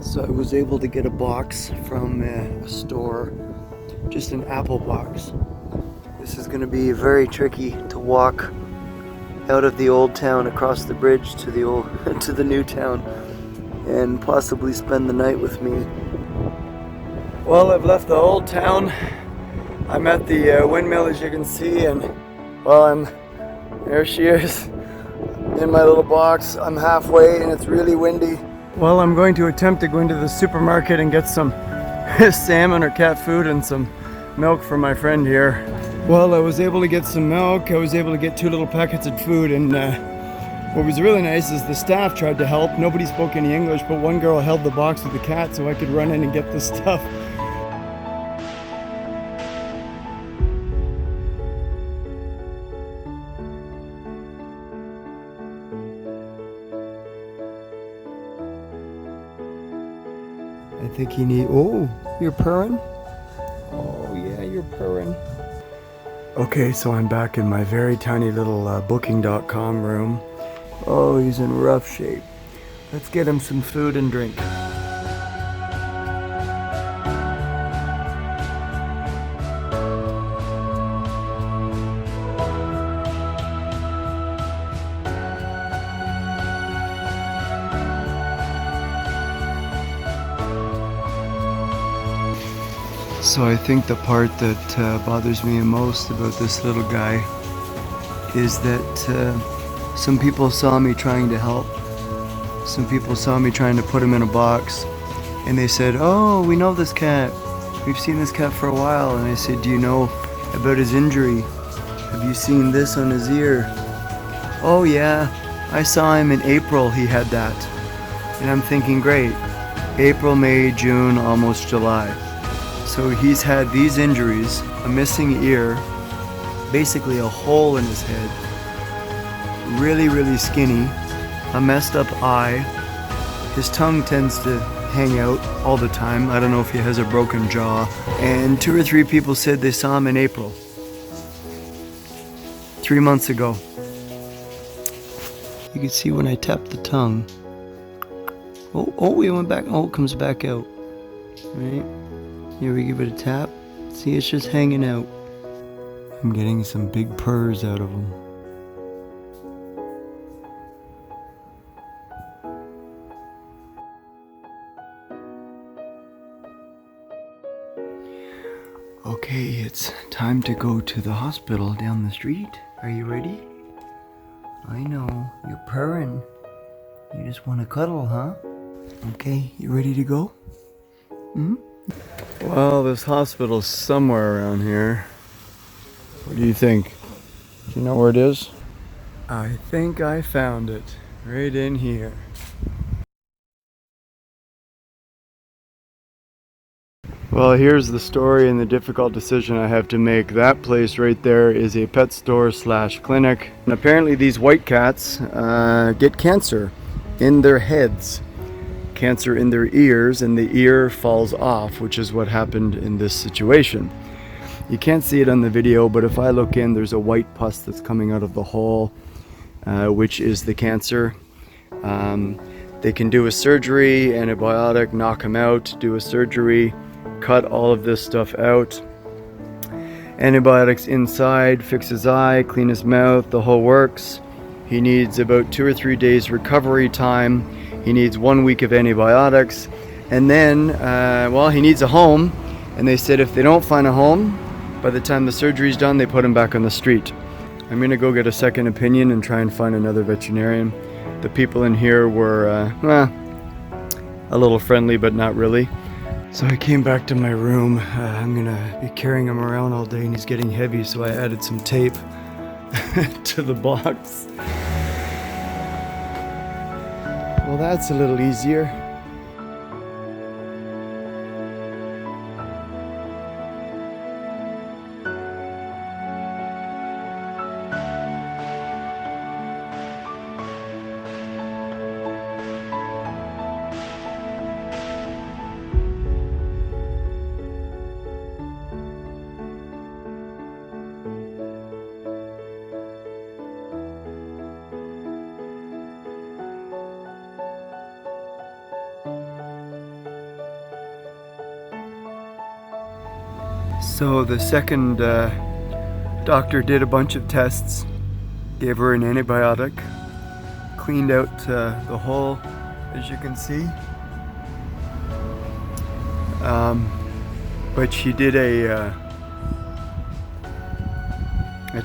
So I was able to get a box from a store, just an apple box. This is going to be very tricky to walk out of the old town across the bridge to the to the new town and possibly spend the night with me. Well, I've left the old town. I'm at the windmill, as you can see, and well, there she is in my little box. I'm halfway and it's really windy. Well, I'm going to attempt to go into the supermarket and get some salmon or cat food and some milk for my friend here. Well, I was able to get some milk. I was able to get 2 little packets of food, and what was really nice is the staff tried to help. Nobody spoke any English, but one girl held the box with the cat so I could run in and get the stuff. I think you need, oh, you're purring? Oh yeah, you're purring. Okay, so I'm back in my very tiny little booking.com room. Oh, he's in rough shape. Let's get him some food and drink. So I think the part that bothers me most about this little guy is that some people saw me trying to help. Some people saw me trying to put him in a box, and they said, "Oh, we know this cat. We've seen this cat for a while." And I said, "Do you know about his injury? Have you seen this on his ear?" "Oh yeah, I saw him in April, he had that." And I'm thinking, great, April, May, June, almost July. So he's had these injuries, a missing ear, basically a hole in his head, really skinny, a messed up eye. His tongue tends to hang out all the time. I don't know if he has a broken jaw. And 2 or 3 people said they saw him in April, 3 months ago. You can see when I tap the tongue. Oh, it went back. Oh, it comes back out. Right? Here we give it a tap. See, it's just hanging out. I'm getting some big purrs out of him. Okay, it's time to go to the hospital down the street. Are you ready? I know, you're purring. You just want to cuddle, huh? Okay, you ready to go? Hmm? Well, this hospital's somewhere around here. What do you think? Do you know where it is? I think I found it. Right in here. Well, here's the story and the difficult decision I have to make. That place right there is a pet store slash clinic. And apparently these white cats get cancer in their heads. Cancer in their ears, and the ear falls off, which is what happened in this situation. You can't see it on the video, but if I look in, there's a white pus that's coming out of the hole, which is the cancer. They can do a surgery, antibiotic, knock him out, do a surgery, cut all of this stuff out. Antibiotics inside, fix his eye, clean his mouth, the whole works. He needs about 2 or 3 days recovery time. He needs 1 week of antibiotics, and then, well, he needs a home, and they said if they don't find a home, by the time the surgery's done, they put him back on the street. I'm gonna go get a second opinion and try and find another veterinarian. The people in here were, a little friendly, but not really. So I came back to my room. I'm gonna be carrying him around all day, and he's getting heavy, so I added some tape to the box. Well, that's a little easier. So the second doctor did a bunch of tests, gave her an antibiotic, cleaned out the hole, as you can see. But she did a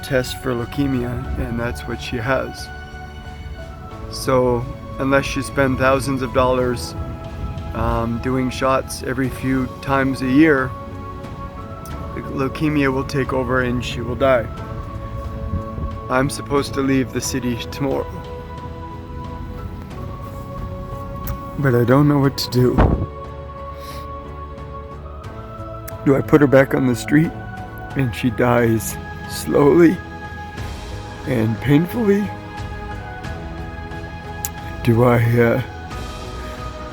test for leukemia, and that's what she has. So unless you spend thousands of dollars doing shots every few times a year, the leukemia will take over and she will die. I'm supposed to leave the city tomorrow, but I don't know what to do. Do I put her back on the street and she dies slowly and painfully? Do I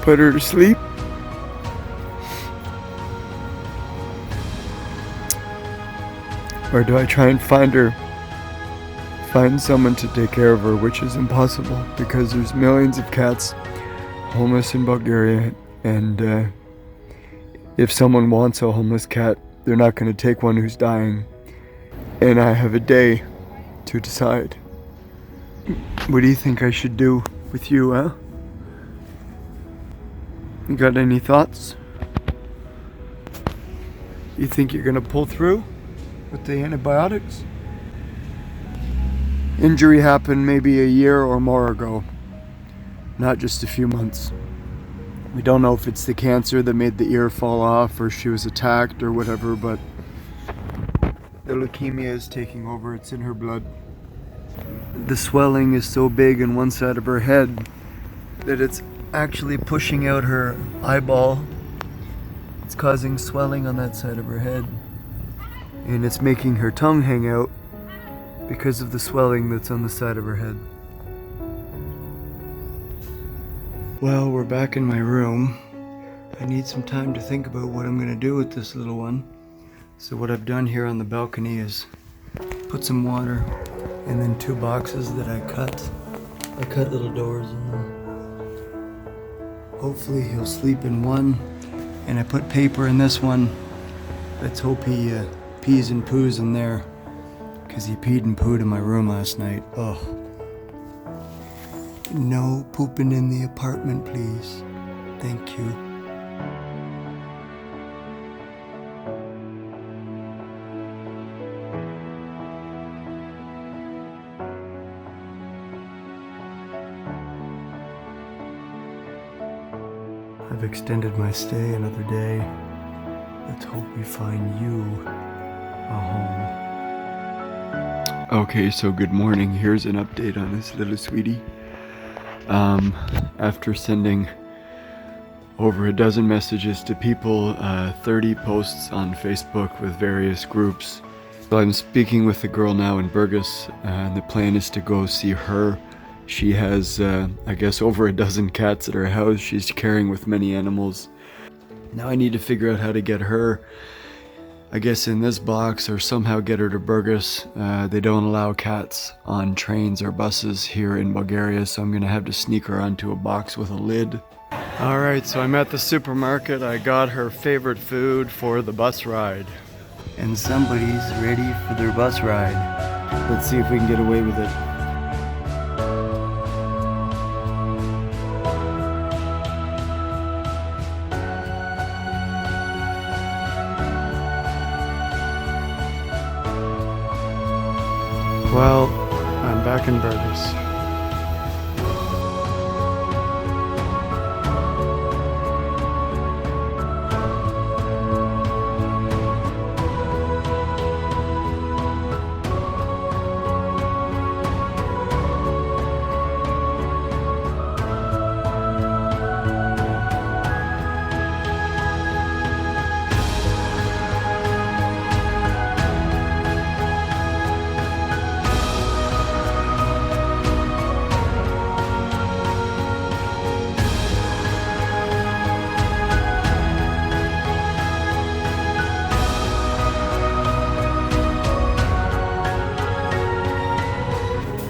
put her to sleep? Or do I try and find someone to take care of her, which is impossible because there's millions of cats homeless in Bulgaria, and if someone wants a homeless cat, they're not going to take one who's dying, and I have a day to decide. What do you think I should do with you, huh? You got any thoughts? You think you're gonna pull through with the antibiotics? Injury happened maybe a year or more ago, not just a few months. We don't know if it's the cancer that made the ear fall off or she was attacked or whatever, but the leukemia is taking over. It's in her blood. The swelling is so big in one side of her head that it's actually pushing out her eyeball. It's causing swelling on that side of her head, and it's making her tongue hang out because of the swelling that's on the side of her head. Well, we're back in my room. I need some time to think about what I'm gonna do with this little one. So what I've done here on the balcony is put some water and then 2 boxes that I cut. I cut little doors in them. Hopefully he'll sleep in one, and I put paper in this one. Let's hope he pees and poos in there, because he peed and pooed in my room last night. Oh. No pooping in the apartment, please. Thank you. I've extended my stay another day. Let's hope we find you a home. Okay, so good morning. Here's an update on this little sweetie. After sending over a dozen messages to people, 30 posts on Facebook with various groups. So I'm speaking with the girl now in Burgos, and the plan is to go see her. She has, I guess, over a dozen cats at her house. She's caring with many animals. Now I need to figure out how to get her, I guess, in this box or somehow get her to Burgos. They don't allow cats on trains or buses here in Bulgaria, so I'm going to have to sneak her onto a box with a lid. Alright, so I'm at the supermarket. I got her favorite food for the bus ride. And somebody's ready for their bus ride. Let's see if we can get away with it. Well, I'm back in Burgos.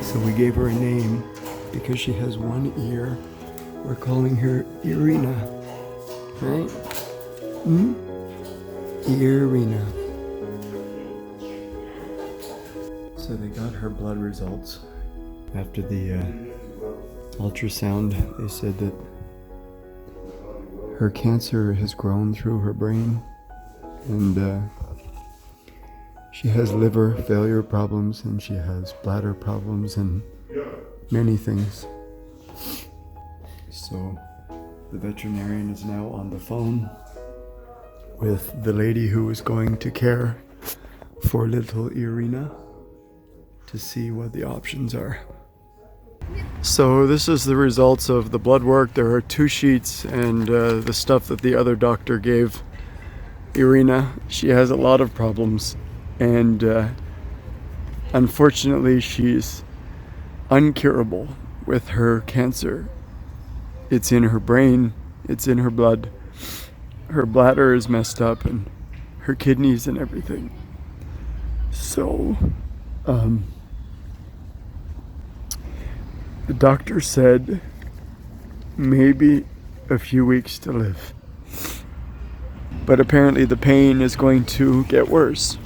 So we gave her a name because she has one ear. We're calling her Irina, right? Irina. So they got her blood results. After the ultrasound, they said that her cancer has grown through her brain, and she has liver failure problems, and she has bladder problems, and many things. So the veterinarian is now on the phone with the lady who is going to care for little Irina to see what the options are. So this is the results of the blood work. There are 2 sheets and the stuff that the other doctor gave Irina. She has a lot of problems, and unfortunately she's uncurable with her cancer. It's in her brain, it's in her blood. Her bladder is messed up, and her kidneys and everything. So the doctor said maybe a few weeks to live. But apparently the pain is going to get worse.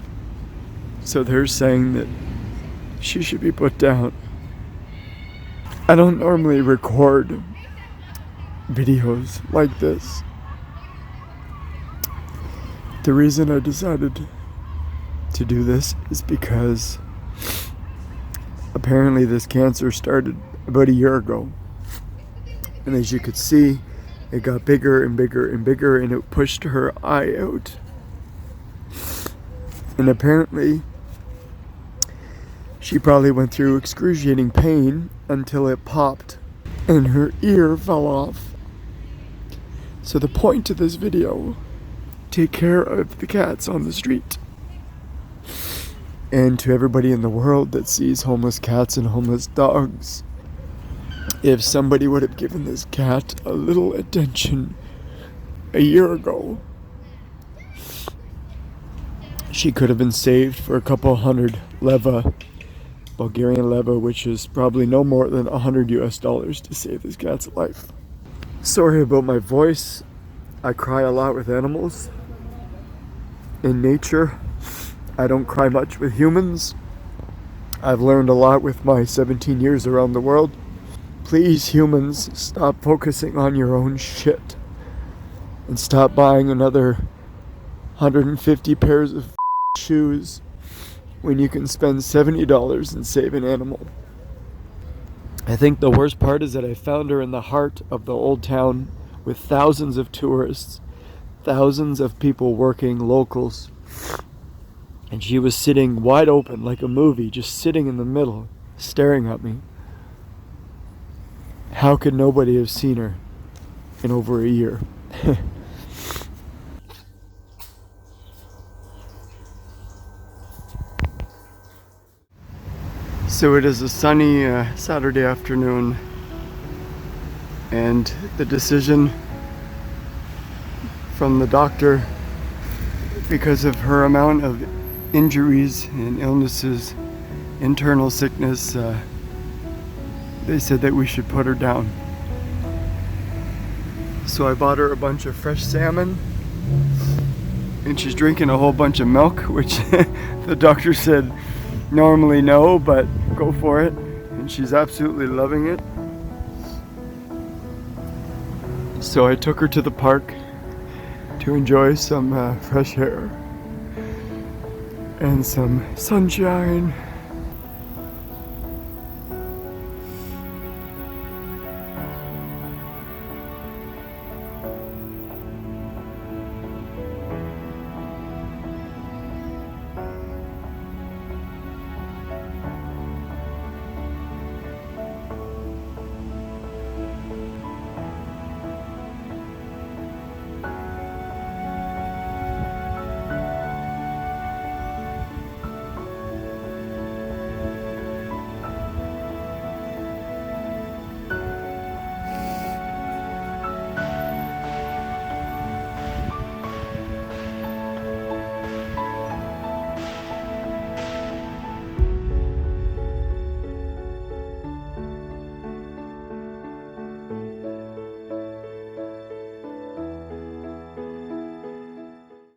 So they're saying that she should be put down. I don't normally record videos like this. The reason I decided to do this is because apparently this cancer started about a year ago. And as you could see, it got bigger and bigger and bigger, and it pushed her eye out. And apparently, she probably went through excruciating pain until it popped and her ear fell off. So the point of this video, take care of the cats on the street. And to everybody in the world that sees homeless cats and homeless dogs, if somebody would have given this cat a little attention a year ago, she could have been saved for a couple hundred leva, Bulgarian leva, which is probably no more than $100 to save this cat's life. Sorry about my voice. I cry a lot with animals. In nature, I don't cry much with humans. I've learned a lot with my 17 years around the world. Please, humans, stop focusing on your own shit and stop buying another 150 pairs of shoes when you can spend $70 and save an animal. I think the worst part is that I found her in the heart of the old town with thousands of tourists, thousands of people working, locals, and she was sitting wide open like a movie, just sitting in the middle, staring at me. How could nobody have seen her in over a year? So it is a sunny Saturday afternoon, and the decision from the doctor, because of her amount of injuries and illnesses, internal sickness, they said that we should put her down. So I bought her a bunch of fresh salmon, and she's drinking a whole bunch of milk, which the doctor said normally no, but go for it. And she's absolutely loving it. So I took her to the park to enjoy some fresh air and some sunshine